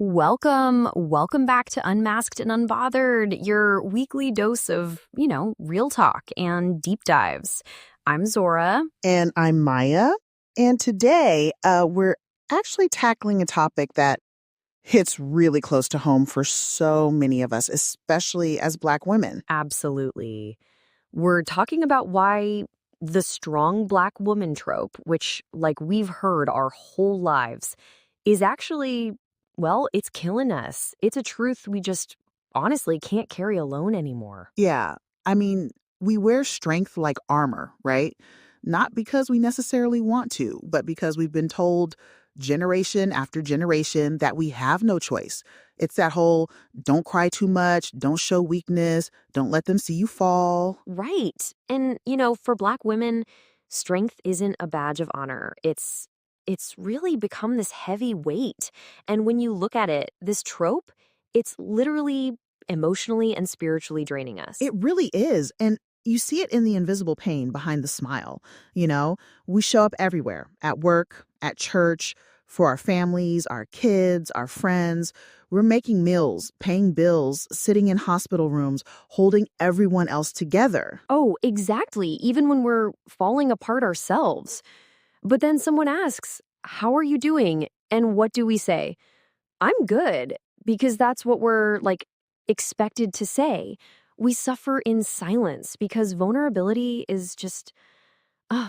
Welcome back to Unmasked and Unbothered, your weekly dose of, real talk and deep dives. I'm Zora. And I'm Maya. And today we're actually tackling a topic that hits really close to home for so many of us, especially as Black women. Absolutely. We're talking about why the strong Black woman trope, which, we've heard our whole lives, is actually, it's killing us. It's a truth we just honestly can't carry alone anymore. Yeah. I mean, we wear strength like armor, right? Not because we necessarily want to, but because we've been told generation after generation that we have no choice. It's that whole don't cry too much, don't show weakness, don't let them see you fall. Right. And, for Black women, strength isn't a badge of honor. It's really become this heavy weight. And when you look at it, this trope, it's literally emotionally and spiritually draining us. It really is. And you see it in the invisible pain behind the smile. We show up everywhere, at work, at church, for our families, our kids, our friends. We're making meals, paying bills, sitting in hospital rooms, holding everyone else together. Oh, exactly. Even when we're falling apart ourselves. But then someone asks, how are you doing? And what do we say? I'm good, because that's what we're expected to say. We suffer in silence because vulnerability is just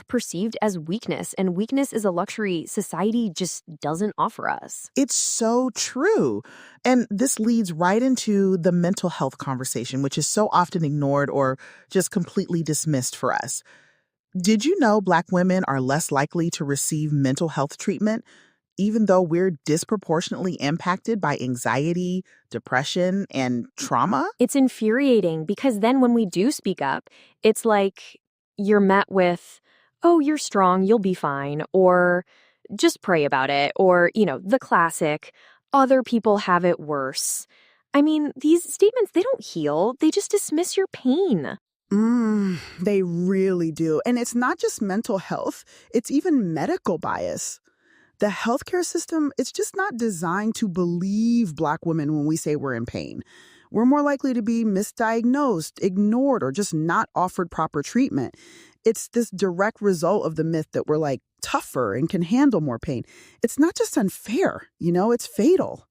perceived as weakness, and weakness is a luxury society just doesn't offer us. It's so true. And this leads right into the mental health conversation, which is so often ignored or just completely dismissed for us. Did you know Black women are less likely to receive mental health treatment, even though we're disproportionately impacted by anxiety, depression, and trauma? It's infuriating because then when we do speak up, it's like you're met with, oh, you're strong, you'll be fine, or just pray about it, or, the classic, other people have it worse. I mean, these statements, they don't heal, they just dismiss your pain. They really do. And it's not just mental health, it's even medical bias. The healthcare system, it's just not designed to believe Black women when we say we're in pain. We're more likely to be misdiagnosed, ignored, or just not offered proper treatment. It's this direct result of the myth that we're tougher and can handle more pain. It's not just unfair, it's fatal.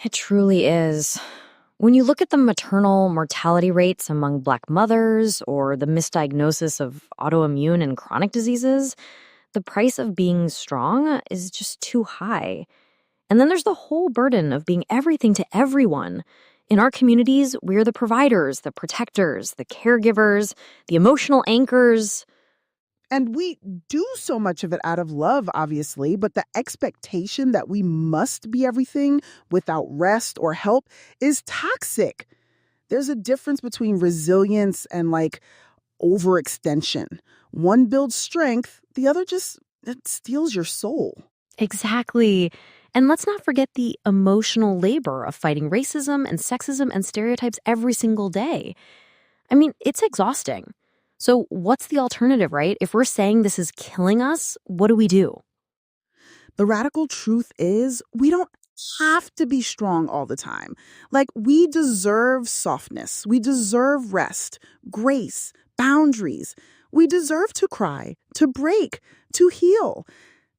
It truly is. When you look at the maternal mortality rates among Black mothers or the misdiagnosis of autoimmune and chronic diseases, the price of being strong is just too high. And then there's the whole burden of being everything to everyone. In our communities, we're the providers, the protectors, the caregivers, the emotional anchors. And we do so much of it out of love, obviously, but the expectation that we must be everything without rest or help is toxic. There's a difference between resilience and overextension. One builds strength, the other it steals your soul. Exactly. And let's not forget the emotional labor of fighting racism and sexism and stereotypes every single day. I mean, it's exhausting. So what's the alternative, right? If we're saying this is killing us, what do we do? The radical truth is we don't have to be strong all the time. We deserve softness. We deserve rest, grace, boundaries. We deserve to cry, to break, to heal.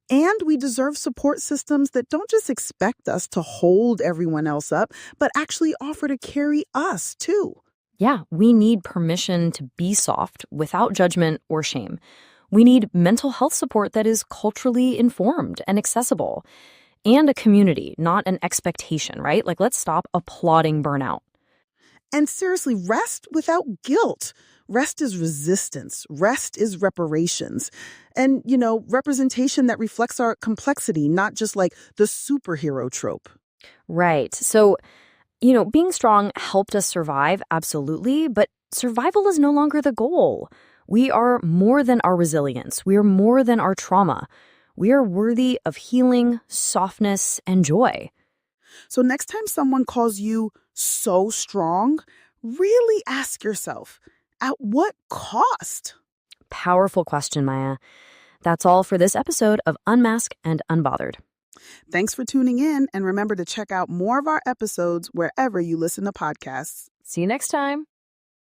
And we deserve support systems that don't just expect us to hold everyone else up, but actually offer to carry us too. Yeah, we need permission to be soft without judgment or shame. We need mental health support that is culturally informed and accessible. And a community, not an expectation, right? Let's stop applauding burnout. And seriously, rest without guilt. Rest is resistance. Rest is reparations. And, representation that reflects our complexity, not just the superhero trope. Right. So, being strong helped us survive, absolutely, but survival is no longer the goal. We are more than our resilience. We are more than our trauma. We are worthy of healing, softness, and joy. So next time someone calls you so strong, really ask yourself, at what cost? Powerful question, Maya. That's all for this episode of Unmasked and Unbothered. Thanks for tuning in, and remember to check out more of our episodes wherever you listen to podcasts. See you next time.